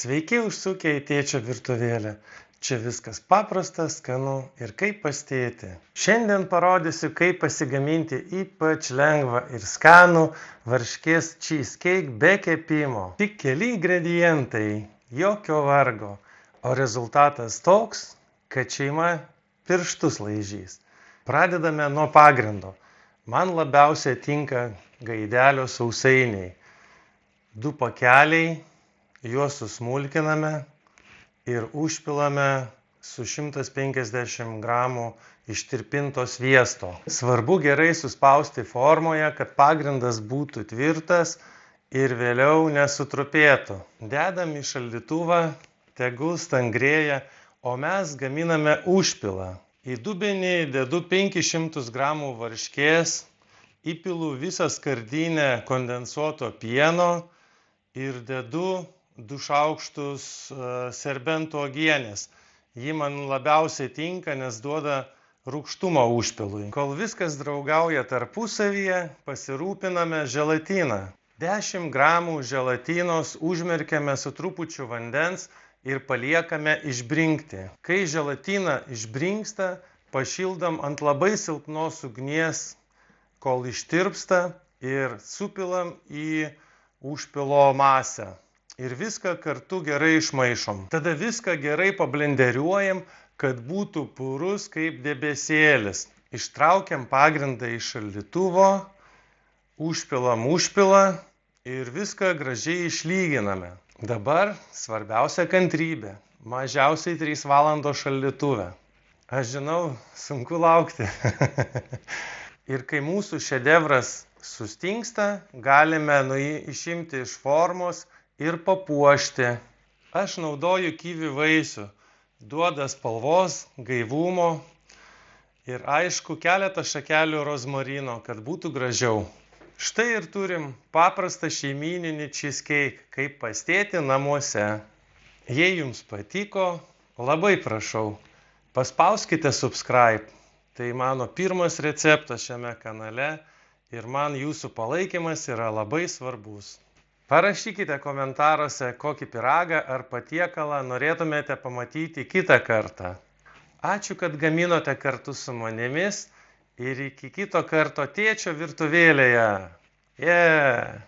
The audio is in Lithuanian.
Sveiki užsukę į tėčio virtuvėlę. Čia viskas paprasta, skanu ir kaip pas tėtį. Šiandien parodysiu, kaip pasigaminti ypač lengvą ir skanų varškės cheesecake be kepimo. Tik keli ingredientai, jokio vargo, o rezultatas toks, kad šeima pirštus laižys. Pradedame nuo pagrindo. Man labiausiai tinka gaidelio sausainiai. 2 pakeliai. Juos susmulkiname ir užpilame su 150 gramų ištirpinto sviesto. Svarbu gerai suspausti formoje, kad pagrindas būtų tvirtas ir vėliau nesutrupėtų. Dedam į šaldytuvą, tegul stangrėja, o mes gaminame užpilą. Į dubenį dedu 500 gramų varškės, įpilu visą skardinę kondensuoto pieno ir dedu 2 šaukštus serbento uogienės. Ji man labiausiai tinka, nes duoda rūgštumo užpilui. Kol viskas draugauja tarpusavyje, pasirūpiname želatiną. 10 gramų želatinos užmerkiame su trupučiu vandens ir paliekame išbrinkti. Kai želatina išbrinksta, pašildom ant labai silpnos ugnies, kol ištirpsta, ir supilam į užpilo masę. Ir viską kartu gerai išmaišom. Tada viską gerai pablenderiuojam, kad būtų purus kaip debesėlis. Ištraukiam pagrindą iš šaldytuvo, užpilam užpilą ir viską gražiai išlyginame. Dabar svarbiausia kantrybė. Mažiausiai 3 valandos šaldytuve. Aš žinau, sunku laukti. Ir kai mūsų šedevras sustingsta, galime išimti iš formos ir papuošti. Aš naudoju kivi vaisių. Duoda spalvos, gaivumo ir aišku keletą šakelių rozmarino, kad būtų gražiau. Štai ir turim paprastą šeimyninį cheesecake, kaip pas tėtį namuose. Jei jums patiko, labai prašau, paspauskite subscribe. Tai mano pirmas receptas šiame kanale ir man jūsų palaikymas yra labai svarbus. Parašykite komentaruose, kokį pyragą ar patiekalą norėtumėte pamatyti kitą kartą. Ačiū, kad gaminote kartu su manimi ir iki kito karto tėčio virtuvėlėje. Yeah.